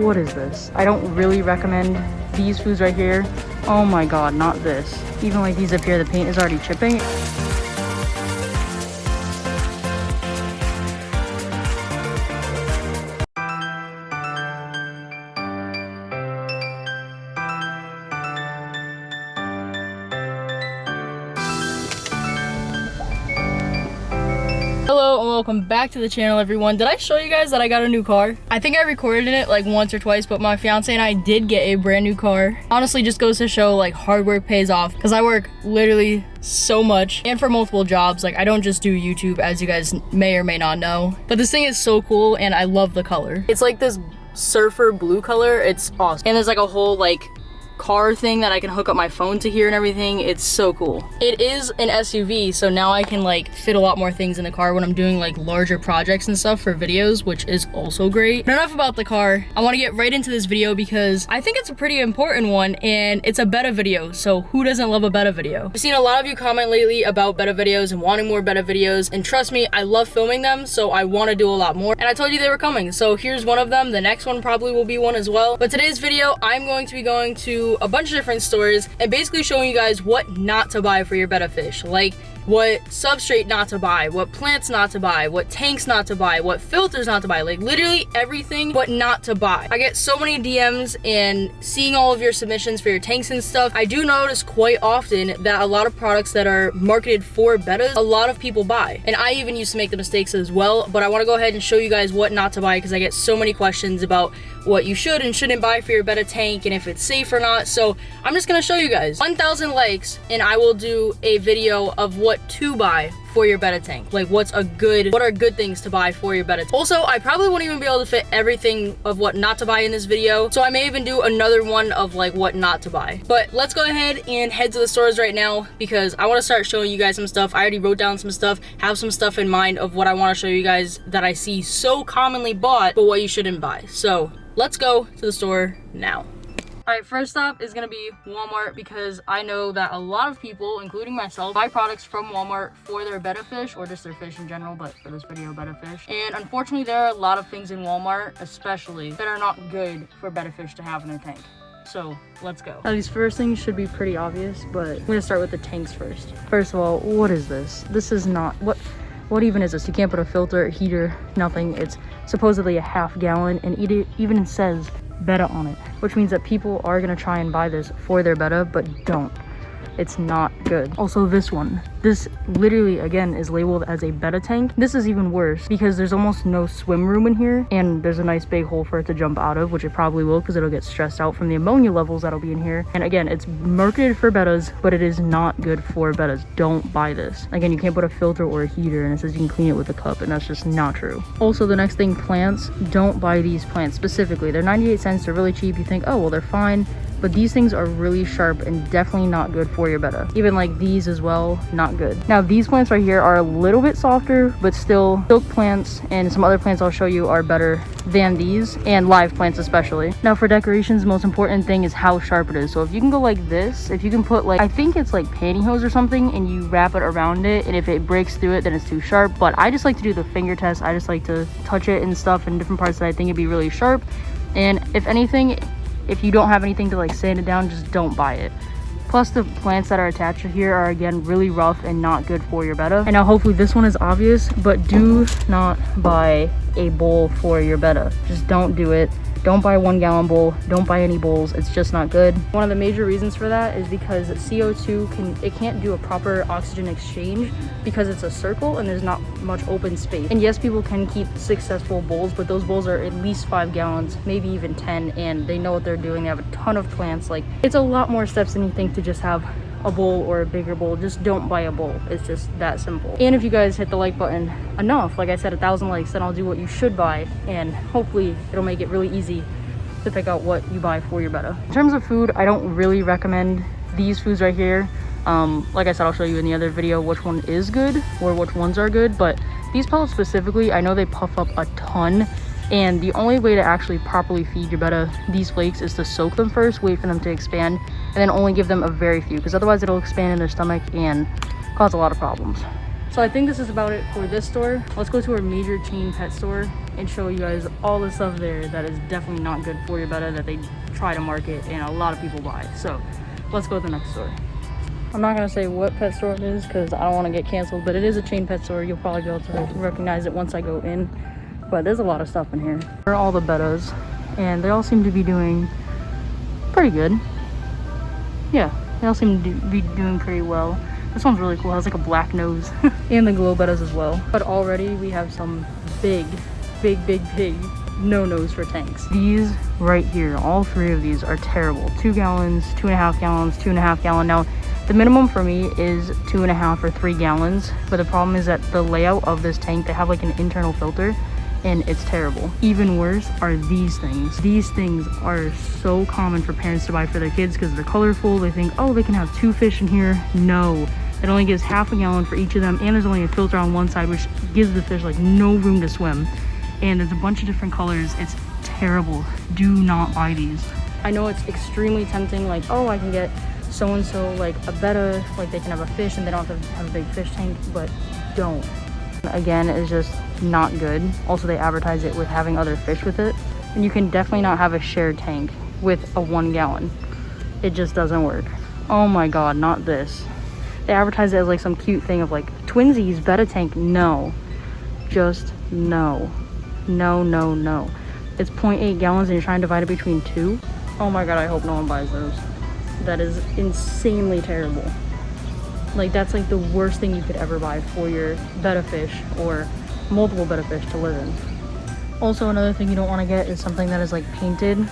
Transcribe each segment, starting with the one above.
what is this? I don't really recommend these foods right here. Oh my god, not this. Even like these up here, the paint is already chipping. Hello and welcome back to the channel, everyone. Did I show you guys that I got a new car? I think I recorded it like once or twice, but my fiance and I did get a brand new car. Honestly, just goes to show like hard work pays off, because I work literally so much and for multiple jobs. Like, I don't just do YouTube, as you guys may or may not know, but this thing is so cool and I love the color. It's like this surfer blue color. It's awesome. And there's like a whole like car thing that I can hook up my phone to here and everything. It's so cool. It is an SUV, so now I can like fit a lot more things in the car when I'm doing like larger projects and stuff for videos, which is also great. But enough about the car. I want to get right into this video because I think it's a pretty important one, and it's a BETTA video. So who doesn't love a BETTA video? I've seen a lot of you comment lately about BETTA videos and wanting more BETTA videos, and trust me, I love filming them, so I want to do a lot more, and I told you they were coming, so here's one of them. The next one probably will be one as well. But today's video, I'm going to be going to a bunch of different stores and basically showing you guys what not to buy for your BETTA fish. Like, what substrate not to buy, what plants not to buy, what tanks not to buy, what filters not to buy, like literally everything but not to buy. I get so many DMs and seeing all of your submissions for your tanks and stuff. I do notice quite often that a lot of products that are marketed for BETTAs, a lot of people buy. And I even used to make the mistakes as well, but I want to go ahead and show you guys what not to buy, because I get so many questions about what you should and shouldn't buy for your BETTA tank and if it's safe or not. So I'm just gonna show you guys. 1,000 likes and I will do a video of what to buy for your BETTA tank. Like, what are good things to buy for your BETTA tank. Also, I probably won't even be able to fit everything of what not to buy in this video, so I may even do another one of like what not to buy. But let's go ahead and head to the stores right now, because I want to start showing you guys some stuff. I already wrote down some stuff, have some stuff in mind of what I want to show you guys that I see so commonly bought, but what you shouldn't buy. So let's go to the store now. Alright, first stop is going to be Walmart, because I know that a lot of people, including myself, buy products from Walmart for their BETTA fish, or just their fish in general, but for this video, BETTA fish. And unfortunately, there are a lot of things in Walmart, especially, that are not good for BETTA fish to have in their tank. So let's go. Now, these first things should be pretty obvious, but I'm going to start with the tanks first. First of all, what is this? This is not... What even is this? You can't put a filter, heater, nothing. It's supposedly a ½ gallon, and it even says BETTA on it, which means that people are gonna try and buy this for their BETTA, but don't. It's not good. Also, this one. This literally, again, is labeled as a BETTA tank. This is even worse because there's almost no swim room in here, and there's a nice big hole for it to jump out of, which it probably will, because it'll get stressed out from the ammonia levels that'll be in here. And again, it's marketed for BETTAs, but it is not good for BETTAs. Don't buy this. Again, you can't put a filter or a heater, and it says you can clean it with a cup, and that's just not true. Also, the next thing, plants. Don't buy these plants specifically. They're 98 cents. They're really cheap. You think, oh, well, they're fine. But these things are really sharp and definitely not good for your BETTA. Even like these as well, not good. Now, these plants right here are a little bit softer, but still, silk plants and some other plants I'll show you are better than these, and live plants especially. Now, for decorations, the most important thing is how sharp it is. So if you can go like this, if you can put like, I think it's like pantyhose or something, and you wrap it around it, and if it breaks through it, then it's too sharp. But I just like to do the finger test. I just like to touch it and stuff in different parts that I think it'd be really sharp. And if anything, if you don't have anything to like sand it down, just don't buy it. Plus, the plants that are attached here are, again, really rough and not good for your BETTA. And now hopefully this one is obvious, but do not buy a bowl for your BETTA. Just don't do it. Don't buy a 1 gallon bowl. Don't buy any bowls. It's just not good. One of the major reasons for that is because CO2 can't do a proper oxygen exchange because it's a circle and there's not much open space. And yes, people can keep successful bowls, but those bowls are at least 5 gallons, maybe even 10, and they know what they're doing. They have a ton of plants. Like, it's a lot more steps than you think to just have a bowl or a bigger bowl. Just don't buy a bowl. It's just that simple. And if you guys hit the like button enough, like I said, 1,000 likes, then I'll do what you should buy, and hopefully it'll make it really easy to pick out what you buy for your BETTA. In terms of food, I don't really recommend these foods right here. Like I said, I'll show you in the other video which one is good or which ones are good, but these pellets specifically, I know they puff up a ton, and the only way to actually properly feed your BETTA these flakes is to soak them first, wait for them to expand, and then only give them a very few, because otherwise it'll expand in their stomach and cause a lot of problems. So I think this is about it for this store. Let's go to our major chain pet store and show you guys all the stuff there that is definitely not good for your betta that they try to market and a lot of people buy. So let's go to the next store. I'm not gonna say what pet store it is because I don't want to get canceled, but it is a chain pet store. You'll probably be able to recognize it once I go in. But there's a lot of stuff in here. Here are all the bettas, and they all seem to be doing pretty good. Yeah, they all seem to be doing pretty well. This one's really cool. It has like a black nose. And the glow bettas as well. But already we have some big no-nos for tanks. These right here, all three of these are terrible. 2 gallons, 2.5 gallons, 2.5 gallon. Now, the minimum for me is 2.5 or 3 gallons. But the problem is that the layout of this tank, they have like an internal filter and it's terrible. Even worse are these things. These things are so common for parents to buy for their kids because they're colorful. They think, oh, they can have 2 fish in here. No, it only gives half a gallon for each of them. And there's only a filter on one side, which gives the fish like no room to swim. And there's a bunch of different colors. It's terrible. Do not buy these. I know it's extremely tempting, like, oh, I can get so-and-so like a betta, like they can have a fish and they don't have to have a big fish tank, but don't. Again, it's just not good. Also, they advertise it with having other fish with it, and you can definitely not have a shared tank with a 1 gallon. It just doesn't work. Oh my god, not this. They advertise it as like some cute thing of like twinsies betta tank. No, just no. No. It's 0.8 gallons and you're trying to divide it between 2. Oh my god, I hope no one buys those. That is insanely terrible. Like, that's like the worst thing you could ever buy for your betta fish or multiple betta fish to live in. Also, another thing you don't want to get is something that is like painted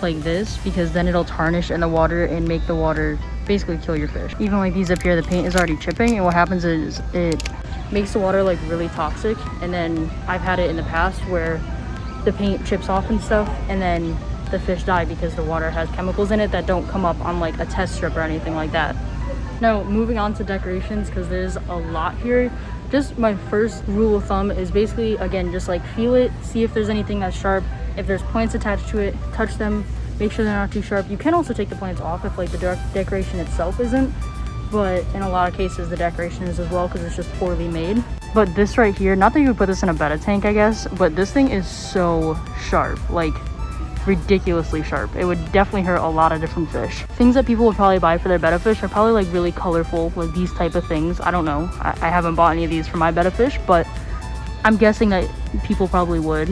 like this, because then it'll tarnish in the water and make the water basically kill your fish. Even like these up here, the paint is already chipping, and what happens is it makes the water like really toxic. And then I've had it in the past where the paint chips off and stuff, and then the fish die because the water has chemicals in it that don't come up on like a test strip or anything like that. Now, moving on to decorations, because there's a lot here. Just my first rule of thumb is basically, again, just like feel it, see if there's anything that's sharp. If there's plants attached to it, touch them, make sure they're not too sharp. You can also take the plants off if like the decoration itself isn't, but in a lot of cases the decoration is as well because it's just poorly made. But this right here, not that you would put this in a betta tank, I guess, but this thing is so sharp, like ridiculously sharp. It would definitely hurt a lot of different fish. Things that people would probably buy for their betta fish are probably like really colorful, like these type of things. I don't know, I haven't bought any of these for my betta fish, but I'm guessing that people probably would.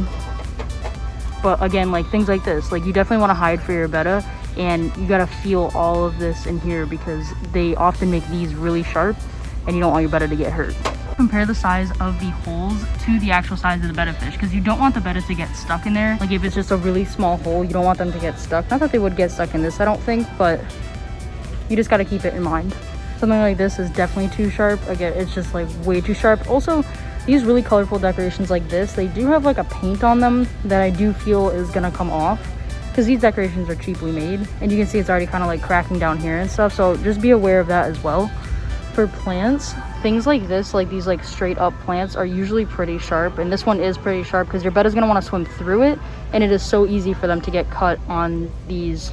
But again, like things like this, like you definitely want to hide for your betta, and you gotta feel all of this in here because they often make these really sharp and you don't want your betta to get hurt. Compare the size of the holes to the actual size of the betta fish, because you don't want the betta to get stuck in there. Like if it's just a really small hole, you don't want them to get stuck. Not that they would get stuck in this, I don't think, but you just got to keep it in mind. Something like this is definitely too sharp. Again, it's just like way too sharp. Also, these really colorful decorations like this, they do have like a paint on them that I do feel is gonna come off, because these decorations are cheaply made, and you can see it's already kind of like cracking down here and stuff. So just be aware of that as well. For plants, things like this, like these like straight up plants, are usually pretty sharp, and this one is pretty sharp because your betta's gonna want to swim through it, and it is so easy for them to get cut on these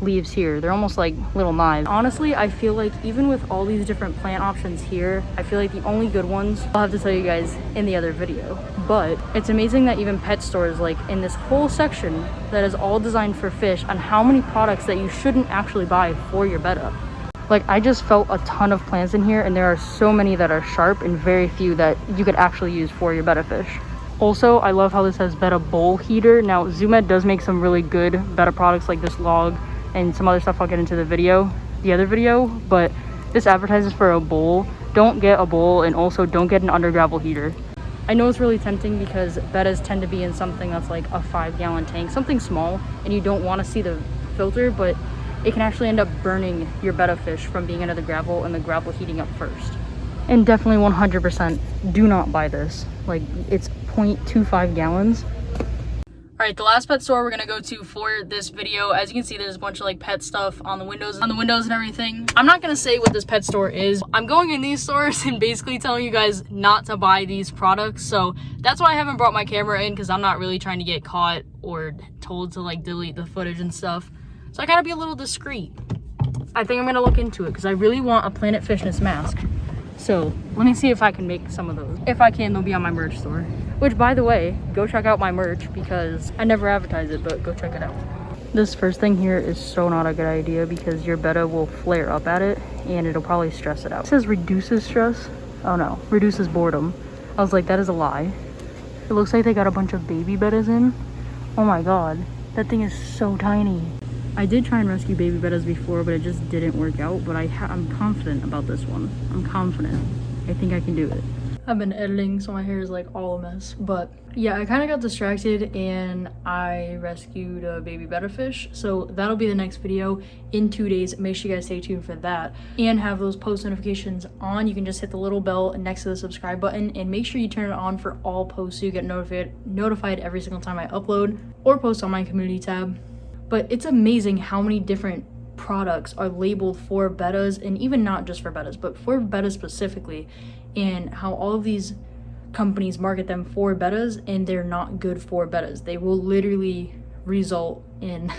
leaves here. They're almost like little knives. Honestly, I feel like even with all these different plant options here, I feel like the only good ones I'll have to tell you guys in the other video. But it's amazing that even pet stores, like in this whole section that is all designed for fish, on how many products that you shouldn't actually buy for your betta. Like, I just felt a ton of plants in here, and there are so many that are sharp and very few that you could actually use for your betta fish. Also, I love how this has betta bowl heater. Now, Zoomed does make some really good betta products like this log and some other stuff I'll get into the other video, but this advertises for a bowl. Don't get a bowl, and also don't get an under gravel heater. I know it's really tempting because bettas tend to be in something that's like a 5-gallon tank, something small, and you don't want to see the filter, but it can actually end up burning your betta fish from being under the gravel and the gravel heating up first. And definitely 100% do not buy this. Like, it's 0.25 gallons. All right, the last pet store we're gonna go to for this video, as you can see, there's a bunch of like pet stuff on the windows and everything. I'm not gonna say what this pet store is. I'm going in these stores and basically telling you guys not to buy these products. So that's why I haven't brought my camera in, because I'm not really trying to get caught or told to like delete the footage and stuff. So I gotta be a little discreet. I think I'm gonna look into it because I really want a Planet Fishness mask. So let me see if I can make some of those. If I can, they'll be on my merch store. Which, by the way, go check out my merch because I never advertise it, but go check it out. This first thing here is so not a good idea because your betta will flare up at it and it'll probably stress it out. It says reduces stress. Oh no, reduces boredom. I was like, that is a lie. It looks like they got a bunch of baby bettas in. Oh my god, that thing is so tiny. I did try and rescue baby bettas before, but it just didn't work out. But I'm confident about this one. I'm confident. I think I can do it. I've been editing, so my hair is like all a mess. But yeah, I kind of got distracted and I rescued a baby betta fish. So that'll be the next video in 2 days. Make sure you guys stay tuned for that and have those post notifications on. You can just hit the little bell next to the subscribe button and make sure you turn it on for all posts so you get notified every single time I upload or post on my community tab. But it's amazing how many different products are labeled for bettas, and even not just for bettas, but for bettas specifically, and how all of these companies market them for bettas and they're not good for bettas. They will literally result in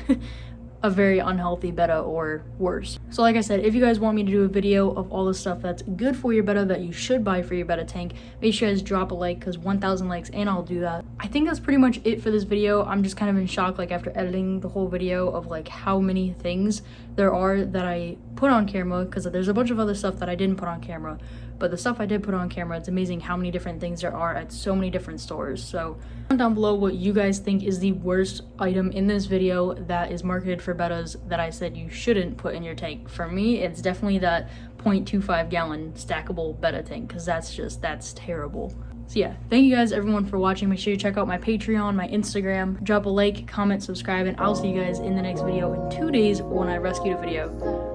a very unhealthy betta or worse. So like I said, if you guys want me to do a video of all the stuff that's good for your betta that you should buy for your betta tank, make sure you guys drop a like, because 1,000 likes and I'll do that. I think that's pretty much it for this video. I'm just kind of in shock, like after editing the whole video, of like how many things there are that I put on camera, because there's a bunch of other stuff that I didn't put on camera. But the stuff I did put on camera, it's amazing how many different things there are at so many different stores. So comment down below what you guys think is the worst item in this video that is marketed for bettas that I said you shouldn't put in your tank. For me, it's definitely that 0.25 gallon stackable betta tank, because that's terrible. So yeah, thank you guys everyone for watching. Make sure you check out my Patreon, my Instagram, drop a like, comment, subscribe, and I'll see you guys in the next video in 2 days when I rescued a video.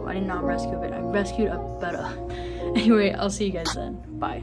I did not rescue it, I rescued a betta. Anyway, I'll see you guys then. Bye.